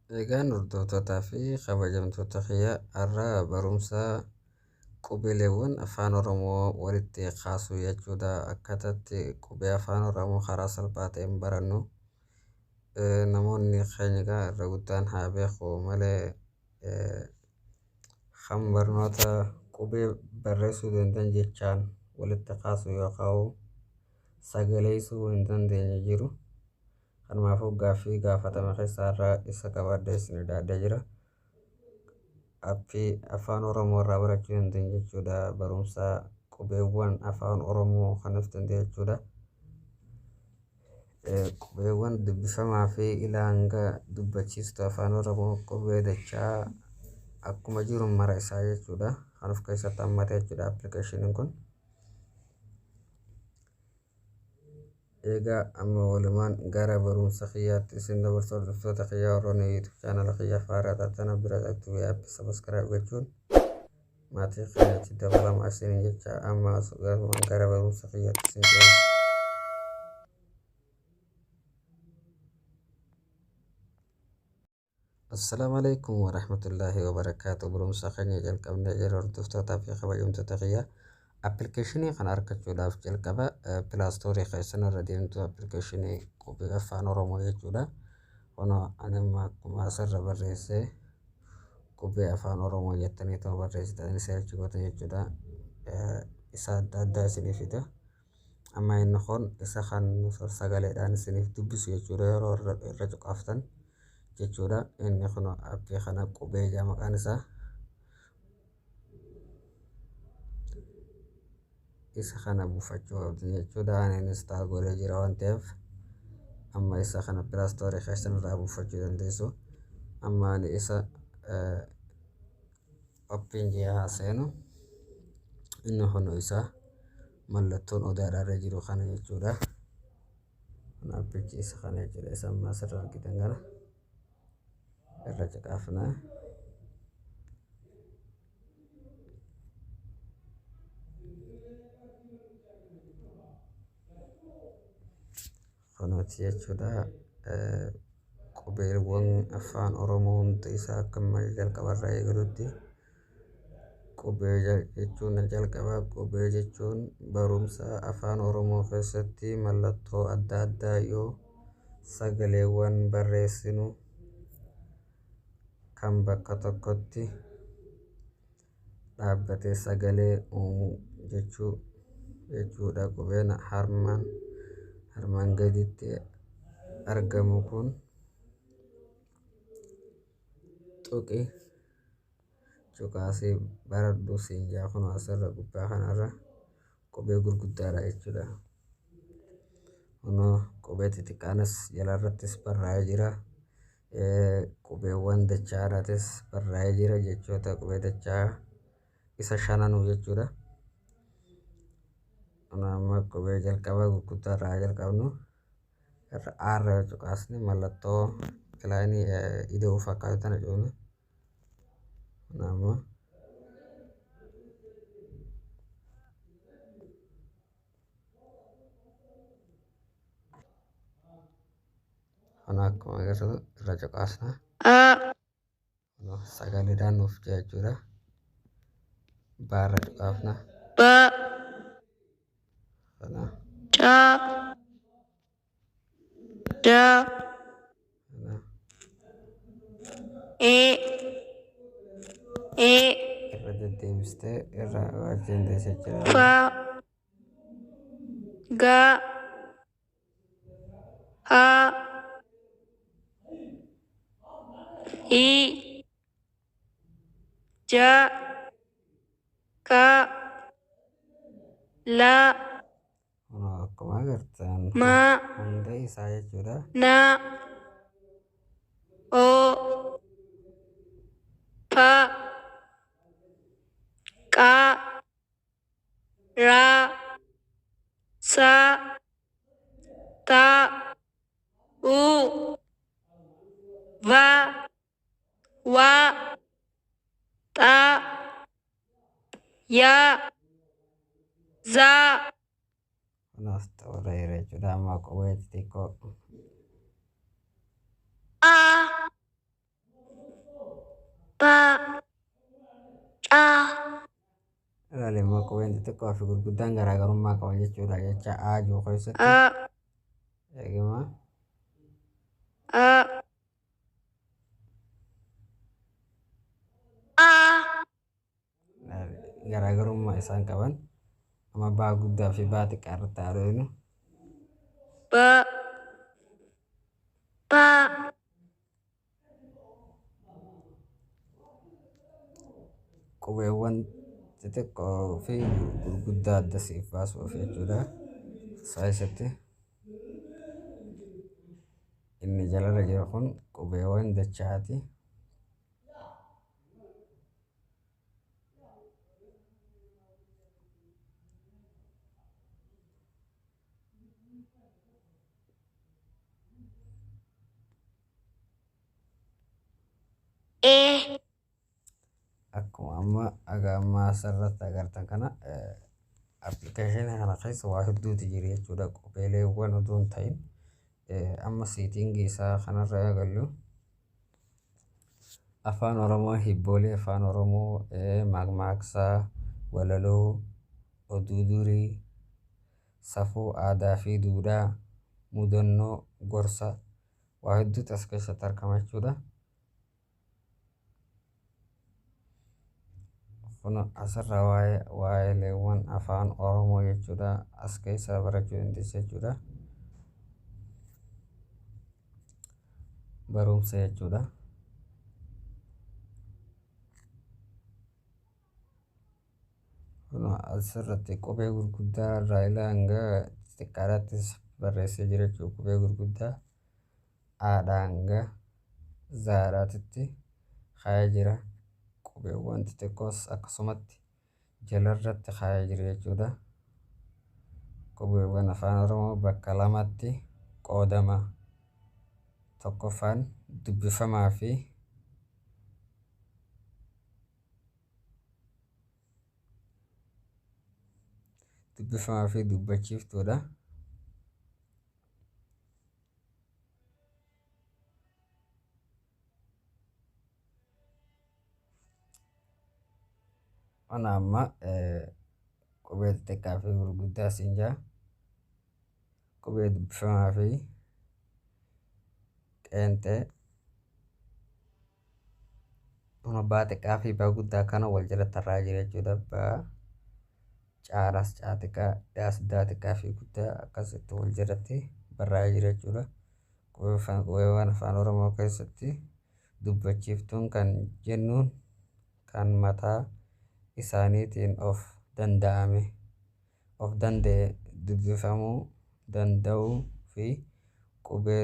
Egaan hordoftoota fi kabajamtoota kiyya har'a barumsa qubeeleewwan afaan Oromoo walitti kaasuu jechuudha. Akkaataatti qubee afaan Oromoo karaa salphaa ta'een barannu namoonni keenya irra guddaan haa beeku malee kan barnoota qubee barreessuu danda'an jechaan walitti kaasuu yookaan sagaleessuu hin dandeenye jiru. Kanumaafuu gaaffii gaafatame keessaa irraa isa qabadde isin ilaalaa jira. Appii afaan Oromoo irraa barachuu dandeenye jechuudha. Barumsa qubeewwan afaan Oromoo kanaaf danda'e jechuudha. Qubeewwan dubbifamaa fi ilaanga dubbachiistuu afaan Oromoo qubee dachaa akkuma jiru mara isaa jechuudha. Kan of keessatti hammate jechuudha appilikeeshiniin kun. Egaa amma walumaan gara barumsa kiyyaatti isin dabarsu hordoftoota kiyyaa warroonni YouTube chaanala kiyyaa faaraa taatana bira dhaqxu aappii sabiskiraayib gochuun maatii keenyatti dabalamaa isin jecha amma gara barumsa kiyyaatti isin jira. Assalaamu alaikum warahmatullaahi wabarakaatu. Barumsa keenya jalqabnee jira hordoftootaa fi kabajamtoota kiyyaa. Appilikeeshinii kana argachuudhaaf jalqaba pilaastoorii keessan irra deemtu appilikeeshinii qubee afaan Oromoo jechuudha. Kunoo ani amma akkuma asirra barreessee qubee afaan Oromoo jettanii ta'uu barreessitan isa achi gootan jechuudha. Isa adda addaa isiniif fida. Amma inni kun isa kan sagaleedhaan isiniif dubbisu jechuudha yeroo irra cuqaaftan jechuudha. Inni kun appii kana qubee jedha maqaan isaa. Isa kana buufachuu qabdu jechuudha. Ani install godhee jira waan ta'eef amma isa kana pilaastoorii keessan irraa buufachuu dandeessu. Amma ani isa oppiin ji'a seenu inni kun isa mallattoon odaadhaa irra jiru kana jechuudha. Kun appichi isa kana jechuudha. Isa amma asirra argitan kana irra caqafnaa. Kunuuti jechuudha. Qubeewwan afaan Oromoo hundi isaa akka jalqabarraa eegalutti qubee jechuun jalqaba. Qubee jechuun barumsa afaan Oromoo keessatti mallattoo adda addaa yoo sagaleewwan barreessinu kan bakka tokkotti dhaabbatee sagalee uumu jechuudha. Qubeen harmaan gaditti argamu kun tuqi cuqaasii baradhu siinjaa kun asirra gubbaa kanarra qubee gurguddaadha jechuudha. Kunoo qubee xixiqqaanis jalarrattis barraa'ee jira. Qubeewwan dachaadhaatis barraa'ee jira jechoota qubee dachaa isa shananuu jechuudha. Amma qubee jalqaba gurguddaa irraa jalqabnu irra aarra cuqaasni mallattoo ilaanii ida'uu fakkaatu tana cuunna. Amma kana akkuma agarsiisu irra cuqaasna. Sagaleedhaan nuuf jechuudha. Baarra cuqaafna. Kana irra deddeebistee irra wajjin deesse jechuudha. Kunoo akkuma agartan hunda isaa jechuudha. Kunaaf ta'uudha jechuudha. Amma qubee xixiqqoo ilaali immoo qubeen xixiqqoo fi gurguddaan garaagarummaa qaban jechuudha. Jecha A jiru keessatti eegima garaagarummaa isaan qaban amma baa guddaa fi baa xiqqaa irratti haadhoinu qubeewwan xixiqqoo fi gurguddaa adda siif baasuuf jechuudha. Saayisatti inni jalarra jiru kun qubeewwan dachaati. Akkuma amma asirratti agartan kana appilikeeshinii kana keessa waa hedduutu jira jechuudha. Qubeeleewwan utuu hin ta'in amma seetingii isaa kanarra agarru afaan Oromoo, hibboolee afaan Oromoo, mammaaksaa, walaloo, oduu durii, safuu aadaa fi duudhaa, mudannoo, gorsa waa hedduutu as keessatti argama jechuudha. Kun asirra waa'eeleewwan afaan Oromoo jechuudha as keessa barachuu dandeessa jechuudha. Barumsa jechuudha. Kun asirratti qubee gurguddaa irraa ilaa hanga xixiqqaadhaattis barreessee jira jechuudha. Qubee gurguddaa Aadhaa hanga Zaadhaatitti kaa'ee jira. Qubeewwan xixiqqoos akkasumatti jalarratti kaa'ee jira jechuudha. Qubeewwan afaan Oromoo bakka lamatti qoodama. Tokkoffaan dubbifamaa fi dubbachiiftuudha. Ana amma qubee xixiqqaa fi gurguddaa siin jira. Qubee dubbifamaa fi qeenxee baa xiqqaa fi baa guddaa kana wal jala tarraa jira jechuudha. Baa caalaas caa xiqqaa, daas daa xiqqaa fi guddaa akkasitti wal jalatti barraa'ee jira jechuudha. Qubeewwan afaan Oromoo keessatti dubbachiiftuun kan jennuun kan mataa isaaniitiin of danda'e dubbifamuu danda'uu fi qubee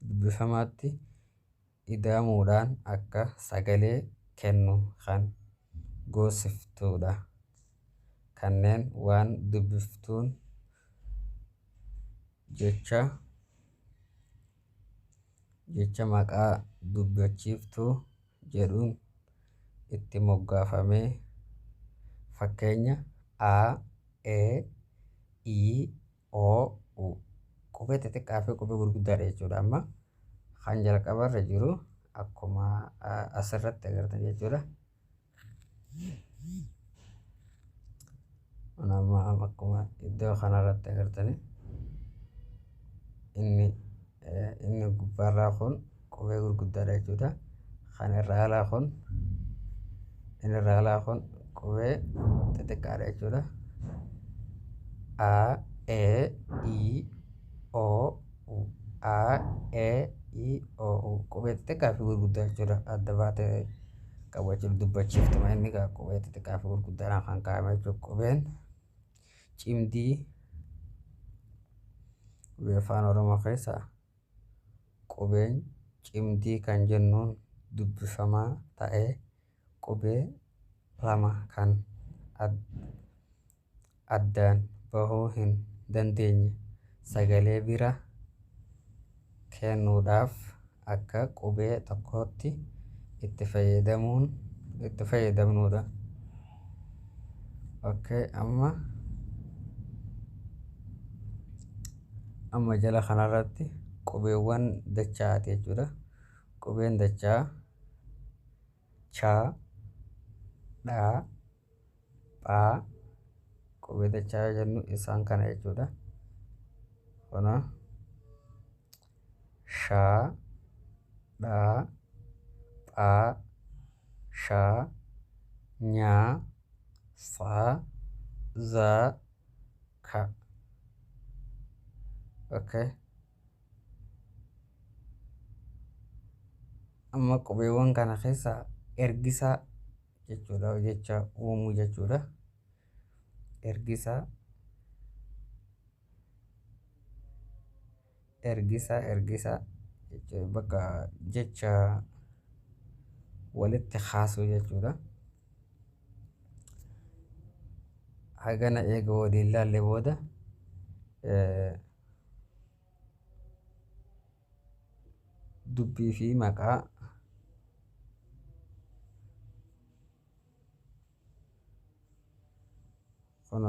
dubbifamaatti ida'amuudhaan akka sagalee kennu kan goosiftuudha. Kanneen waan dubbiftuun jecha maqaa dubbachiiftuu jedhuun itti moggaafamee fakkeenya A, E, I, O, U qubee xixiqqaa fi qubee gurguddaadha jechuudha. Amma kan jalqabarra jiru akkuma asirratti agartan jechuudha. Amma akkuma iddoo kanarratti agartani inni gubbaarraa kun qubee gurguddaadha jechuudha. Kan irraa alaa kun qubee xixiqqaadha jechuudha. A, E, I, O, U. A, E, I, O, U qubee xixiqqaa fi gurguddaa jechuudha. Adda baatee qabu jechuudha. Dubbachiiftuma inni qubee xixiqqaa fi gurguddaadhaan kan kaa'ame jechuudha. Qubeen cimdii qubee afaan Oromoo keessaa qubeen cimdii kan jennuun dubbifamaa ta'ee qubee lama kan addaan bahuu hin dandeenye sagalee bira kennuudhaaf akka qubee tokkootti itti fayyadamnuudha. Okay, amma jala kanarratti qubeewwan dachaati jechuudha. Qubeen dachaa cha, dha, pha qubee dachaa jennu isaan kana jechuudha. Kana shaa, dhaa, phaa, shaa, nyaa, saa, zaa, ka. Okay. Amma qubeewwan kana keessaa ergisaa jechuudha jecha uumuu jechuudha. Ergisaa jechuudha bakka jecha walitti kaasuu jechuudha. Hagana eega waliin ilaalle booda dubbii fi maqaa kun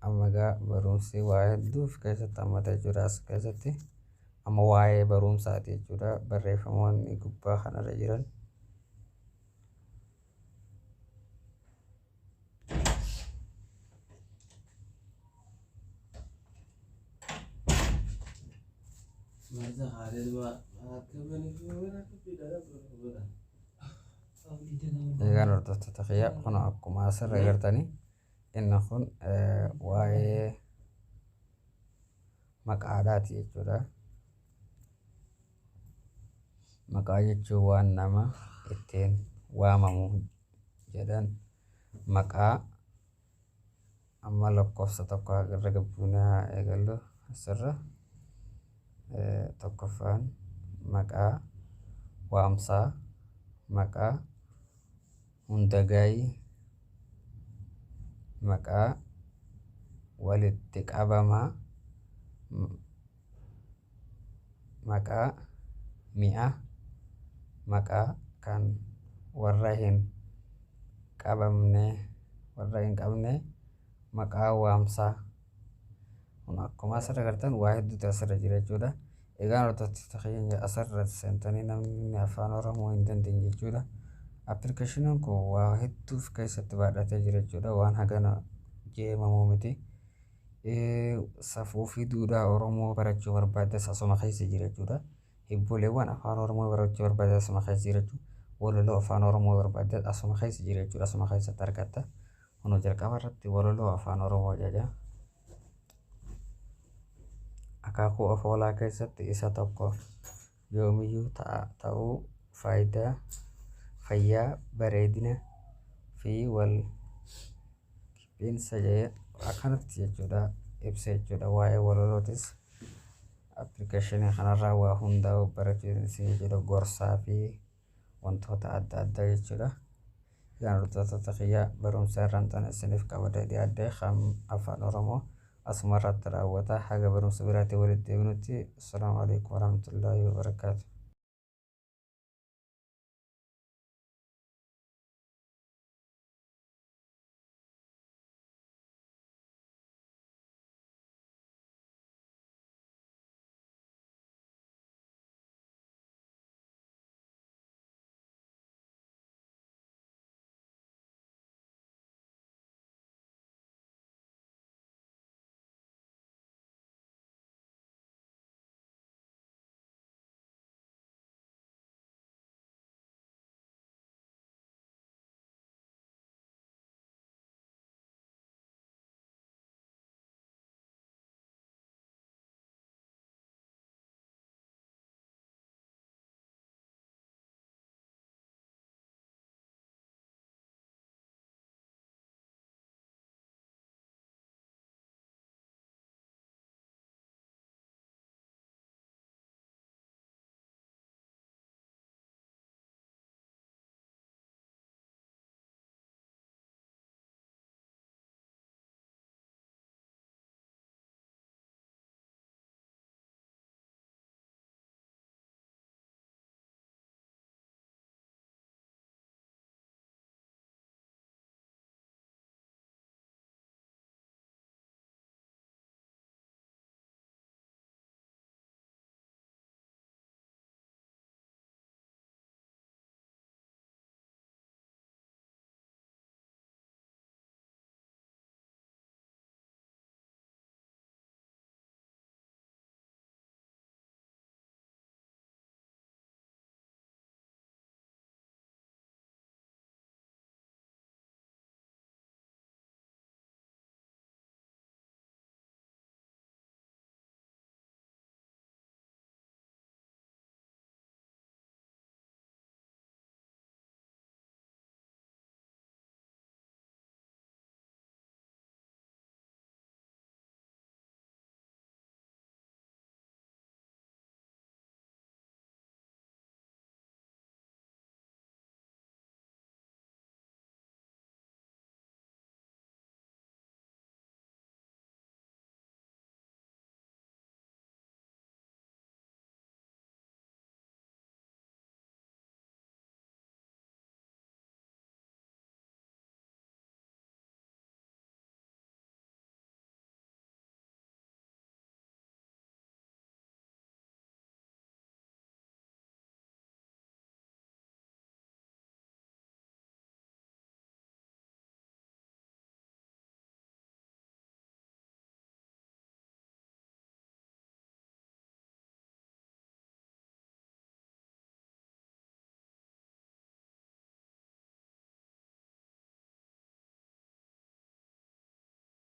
amma egaa barumsi waa hedduuf keessatti hammata jechuudha. As keessatti amma waa'ee barumsaati jechuudha. Barreeffamoonni gubbaa kanarra jiran egaan hordoftoota kiyyaa kun akkuma asirra agartanii inni kun waa'ee maqaadhaati jechuudha. Maqaa jechuun waan nama ittiin waamamu jedhan maqaa. Amma lakkoofsa tokko irra gabbuunee haa eegallu. Asirra tokkoffaan maqaa waamsaa, maqaa hundagaayii, maqaa walitti qabamaa, maqaa mi'a, maqaa kan warra hin qabne maqaa waamsaa. Kun akkuma asirra agartan waa hedduutu asirra jira jechuudha. Egaan hordoftoota keenya asirra seentanii namni afaan Oromoo hin dandeenye jechuudha. Appilikeeshiniin kun waa hedduuf keessatti baadhatee jira jechuudha. Waan hagana jeemamuu miti. Safuu fi duudhaa Oromoo barachuu barbaaddes asuma keessa jira jechuudha. Hibboleewwan afaan Oromoo barachuu barbaaddes asuma keessa jira jechuudha. Walaloo afaan Oromoo barbaaddes asuma keessa jira jechuudha. Asuma keessatti argatta. Kun jalqaba irratti walaloo afaan Oromoo jedha. Akaakuu afoolaa keessatti isa tokko yoomiyyuu ta'uu faayidaa, fayyaa, bareedina fi wal qixxeensa akkanatti jechuudha ibsa jechuudha. Waa'ee walalootis appilikeeshinii kanarraa waa hundaa'u barachuunis jechuudha. Gorsaa fi wantoota adda addaa jechuudha. Egaan hordoftoota kiyyaa barumsa irraan tan isiniif qabadee dhiyaadhe kan afaan Oromoo asuma irratti raawwata. Haga barumsa biraatti walitti deebinutti. Assalaamu alaikum warahmatullaahi wabarakaatuh.